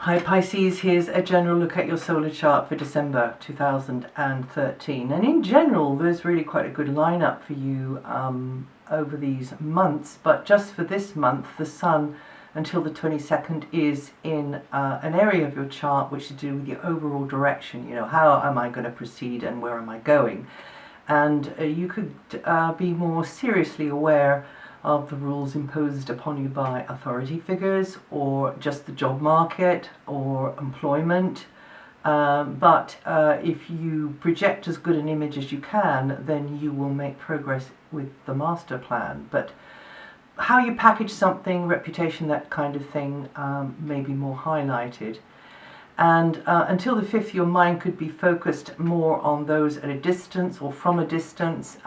Hi Pisces, here's a general look at your solar chart for December 2013. And in general, there's really quite a good lineup for you over these months. But just for this month, the Sun until the 22nd is in an area of your chart which is to do with your overall direction. You know, how am I going to proceed and where am I going? And you could be more seriously aware of the rules imposed upon you by authority figures or just the job market or employment. But if you project as good an image as you can, then you will make progress with the master plan. But how you package something, reputation, that kind of thing, may be more highlighted. And until the 5th, your mind could be focused more on those at a distance or from a distance.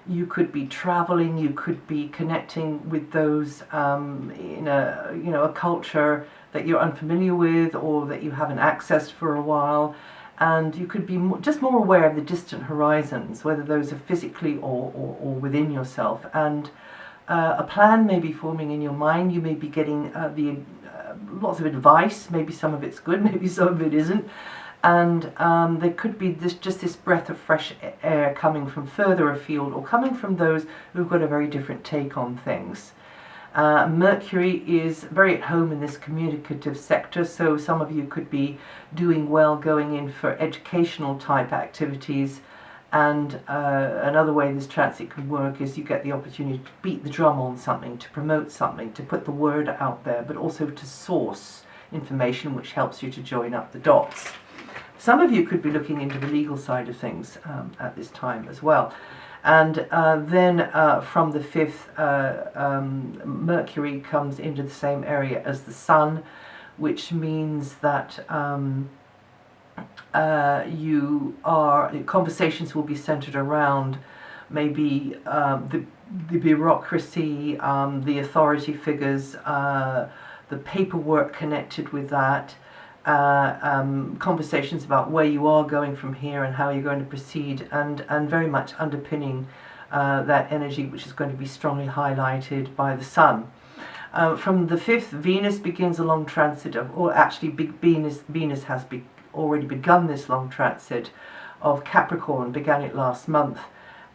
You could be traveling, you could be connecting with those in a culture that you're unfamiliar with or that you haven't accessed for a while, and you could be just more aware of the distant horizons, whether those are physically or within yourself. And a plan may be forming in your mind. You may be getting lots of advice. Maybe some of it's good, maybe some of it isn't. And there could be just this breath of fresh air coming from further afield or coming from those who've got a very different take on things. Mercury is very at home in this communicative sector, so some of you could be doing well going in for educational type activities. And another way this transit can work is you get the opportunity to beat the drum on something, to promote something, to put the word out there, but also to source information which helps you to join up the dots. Some of you could be looking into the legal side of things at this time as well. And then from the 5th, Mercury comes into the same area as the Sun, which means that conversations will be centered around maybe the bureaucracy, the authority figures, the paperwork connected with that. Conversations about where you are going from here and how you're going to proceed, and very much underpinning that energy which is going to be strongly highlighted by the Sun. From the 5th, Venus begins a long transit of, or actually Venus has already begun this long transit of Capricorn, began it last month,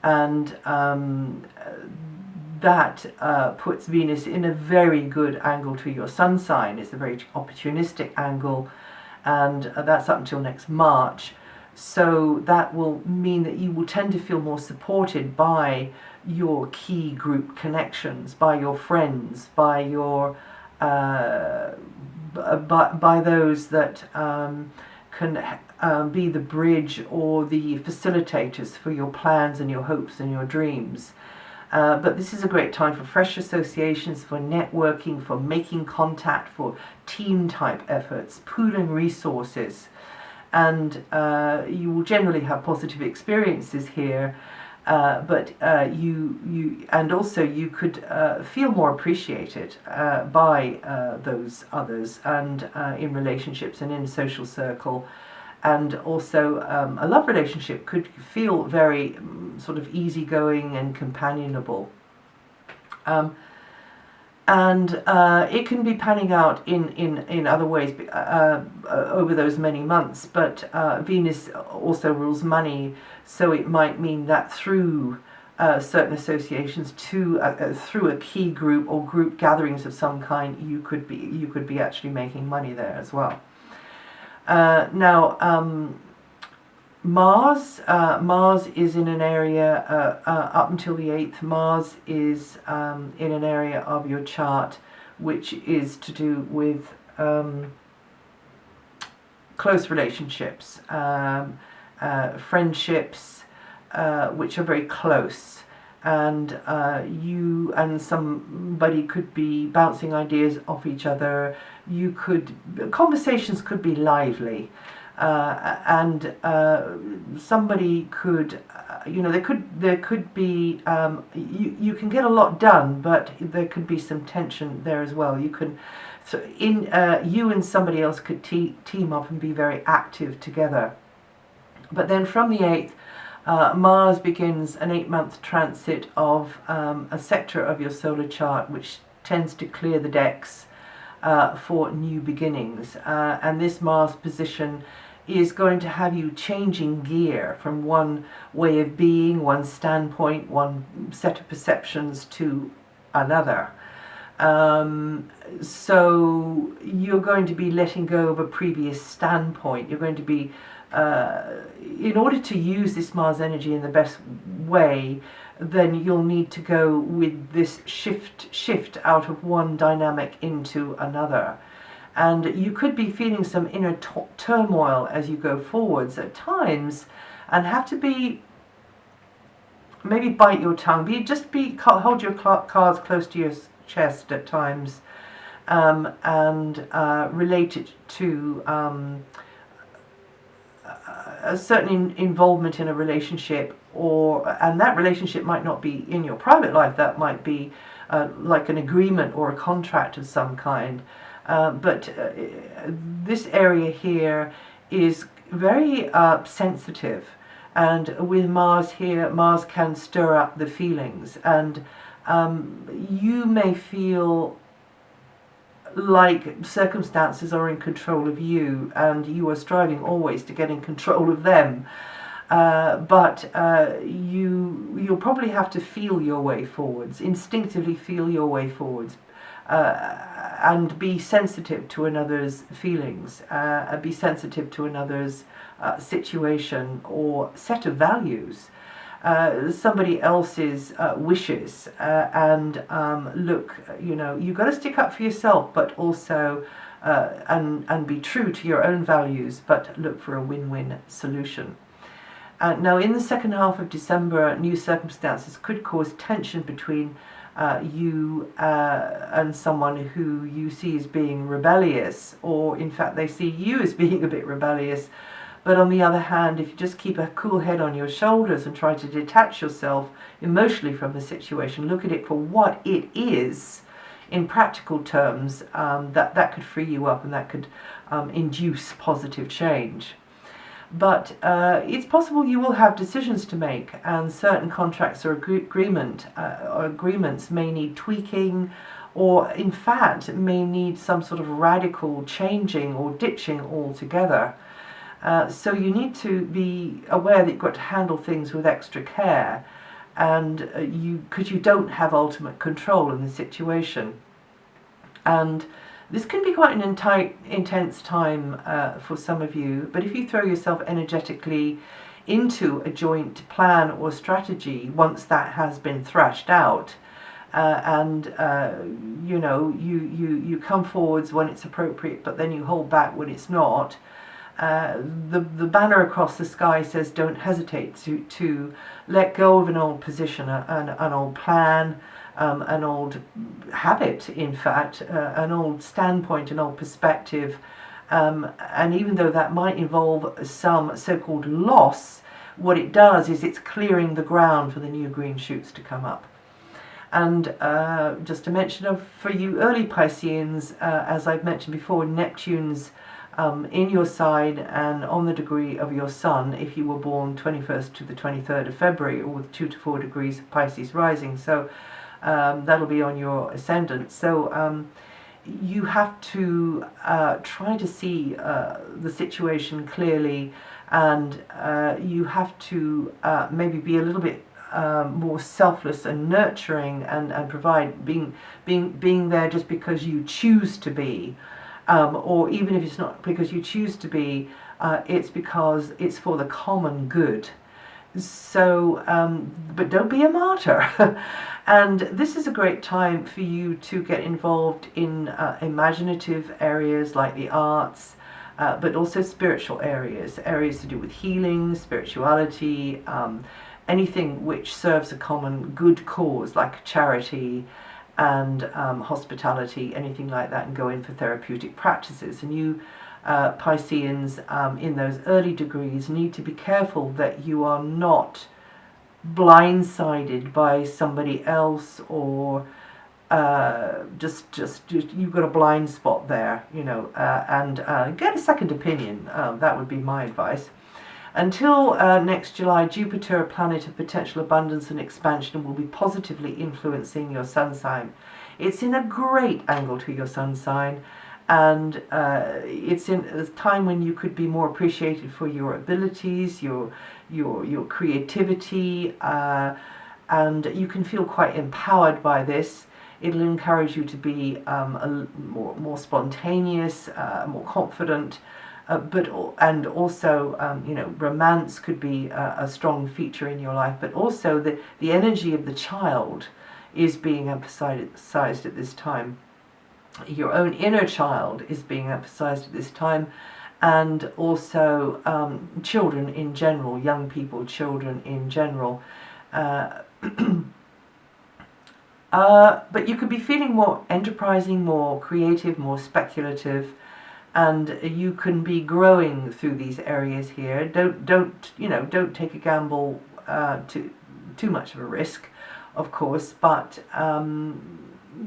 and that puts Venus in a very good angle to your sun sign. It's a very opportunistic angle, and that's up until next March. So that will mean that you will tend to feel more supported by your key group connections, by your friends, by your by those that can be the bridge or the facilitators for your plans and your hopes and your dreams. But this is a great time for fresh associations, for networking, for making contact, for team type efforts, pooling resources, and you will generally have positive experiences here. But you could feel more appreciated by those others, and in relationships and in a social circle. And also a love relationship could feel very sort of easygoing and companionable. And it can be panning out in other ways over those many months. But Venus also rules money, so it might mean that through certain associations, through a key group or group gatherings of some kind, you could be actually making money there as well. Mars is in an area up until the 8th. Mars is in an area of your chart which is to do with close relationships, friendships which are very close, and you and somebody could be bouncing ideas off each other. Conversations could be lively, and somebody could, there could be, you can get a lot done, but there could be some tension there as well. You and somebody else could team up and be very active together. But then from the 8th, Mars begins an 8-month transit of a sector of your solar chart which tends to clear the decks, for new beginnings. And this Mars position is going to have you changing gear from one way of being, one standpoint, one set of perceptions to another. So you're going to be letting go of a previous standpoint. You're going to be, in order to use this Mars energy in the best way, then you'll need to go with this shift out of one dynamic into another. And you could be feeling some inner turmoil as you go forwards at times, and have to be, maybe bite your tongue, hold your cards close to your chest at times, and relate it to a certain involvement in a relationship, and that relationship might not be in your private life. That might be like an agreement or a contract of some kind. But this area here is very sensitive, and with Mars here, Mars can stir up the feelings, and you may feel like circumstances are in control of you, and you are striving always to get in control of them. But you'll probably have to feel your way forwards, instinctively feel your way forwards. And be sensitive to another's feelings, be sensitive to another's situation or set of values, somebody else's wishes, and look, you've got to stick up for yourself, but also and be true to your own values, but look for a win-win solution. Now, in the second half of December, new circumstances could cause tension between you and someone who you see as being rebellious, or in fact they see you as being a bit rebellious. But on the other hand, if you just keep a cool head on your shoulders and try to detach yourself emotionally from the situation, look at it for what it is in practical terms, that could free you up, and that could induce positive change. But it's possible you will have decisions to make, and certain contracts or agreements may need tweaking, or in fact may need some sort of radical changing or ditching altogether. So you need to be aware that you've got to handle things with extra care, and because you don't have ultimate control in the situation. And this can be quite an intense time for some of you, but if you throw yourself energetically into a joint plan or strategy once that has been thrashed out, and you come forwards when it's appropriate, but then you hold back when it's not, the banner across the sky says don't hesitate to let go of an old position, an old plan, an old habit, in fact, an old standpoint, an old perspective, and even though that might involve some so-called loss, what it does is it's clearing the ground for the new green shoots to come up. And just to mention, for you early Pisceans, as I've mentioned before, Neptune's in your side and on the degree of your sun if you were born 21st to the 23rd of February, or with 2 to 4 degrees of Pisces rising. So that'll be on your ascendant. So you have to try to see the situation clearly, and you have to maybe be a little bit more selfless and nurturing, and provide, being there just because you choose to be, or even if it's not because you choose to be, it's because it's for the common good. So, but don't be a martyr. And this is a great time for you to get involved in imaginative areas like the arts, but also spiritual areas to do with healing, spirituality, anything which serves a common good cause like charity and hospitality, anything like that, and go in for therapeutic practices. And you Pisceans in those early degrees need to be careful that you are not blindsided by somebody else, or just you've got a blind spot there, and get a second opinion. That would be my advice. Until next July, Jupiter, a planet of potential abundance and expansion, will be positively influencing your sun sign. It's in a great angle to your sun sign, and it's in a time when you could be more appreciated for your abilities, your creativity, and you can feel quite empowered by this. It'll encourage you to be more spontaneous, more confident, and also romance could be a strong feature in your life. But also the energy of the child is being emphasized at this time. Your own inner child is being emphasized at this time, and also children in general, young people, children in general. But you could be feeling more enterprising, more creative, more speculative, and you can be growing through these areas here. Don't take a gamble, too much of a risk, of course, but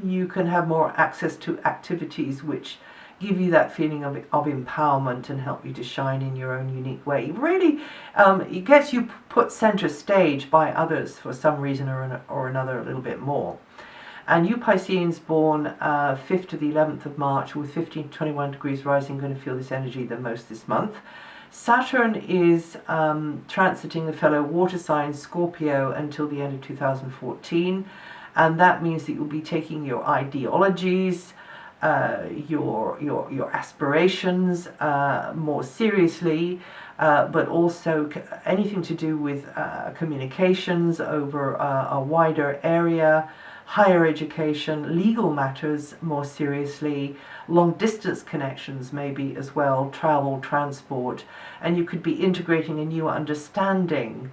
you can have more access to activities which give you that feeling of empowerment and help you to shine in your own unique way. Really, it gets you put center stage by others for some reason or another a little bit more. And you Pisceans born 5th to the 11th of March with 15 to 21 degrees rising, going to feel this energy the most this month. Saturn is transiting the fellow water sign Scorpio until the end of 2014, and that means that you'll be taking your ideologies, your aspirations more seriously, but also anything to do with communications over a wider area, higher education, legal matters more seriously, long distance connections maybe as well, travel, transport, and you could be integrating a new understanding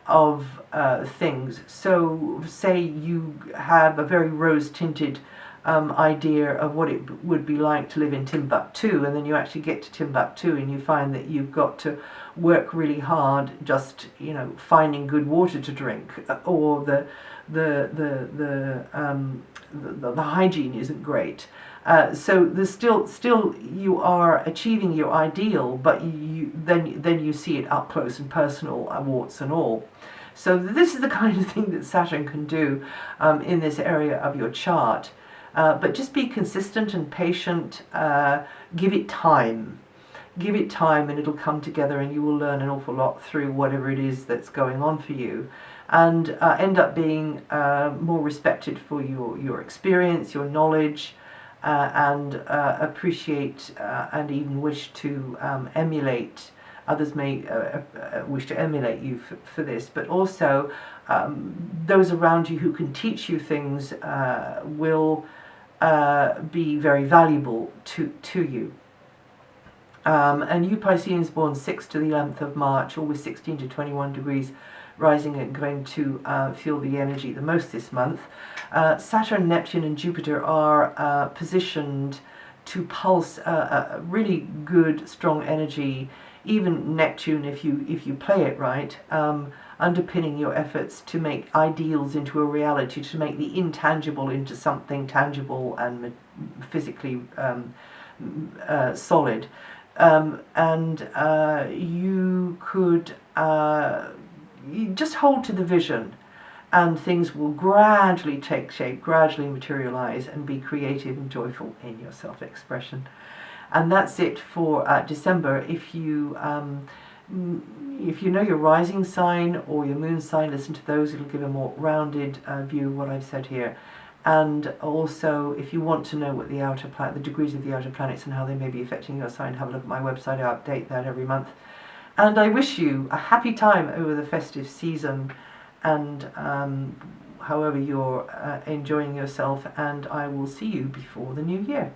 of things. So say you have a very rose-tinted idea of what it would be like to live in Timbuktu, and then you actually get to Timbuktu and you find that you've got to work really hard just finding good water to drink, or the hygiene isn't great. So there's still you are achieving your ideal, but then you see it up close and personal, warts and all. So this is the kind of thing that Saturn can do in this area of your chart. But just be consistent and patient. Give it time. Give it time, and it'll come together, and you will learn an awful lot through whatever it is that's going on for you, and end up being more respected for your experience, your knowledge, and appreciate and even wish to emulate. Others may wish to emulate you for this, but also those around you who can teach you things will be very valuable to you. And you Pisceans born 6th to the 11th of March, always 16 to 21 degrees rising, and going to feel the energy the most this month. Saturn, Neptune and Jupiter are positioned to pulse a really good, strong energy. Even Neptune, if you play it right, underpinning your efforts to make ideals into a reality, to make the intangible into something tangible and physically solid. And you could you just hold to the vision, and things will gradually take shape, gradually materialize, and be creative and joyful in your self-expression. And that's it for December. If you know your rising sign or your moon sign, listen to those. It'll give a more rounded view of what I've said here. And also, if you want to know what the degrees of the outer planets and how they may be affecting your sign, have a look at my website. I update that every month. And I wish you a happy time over the festive season, and however you're enjoying yourself, and I will see you before the new year.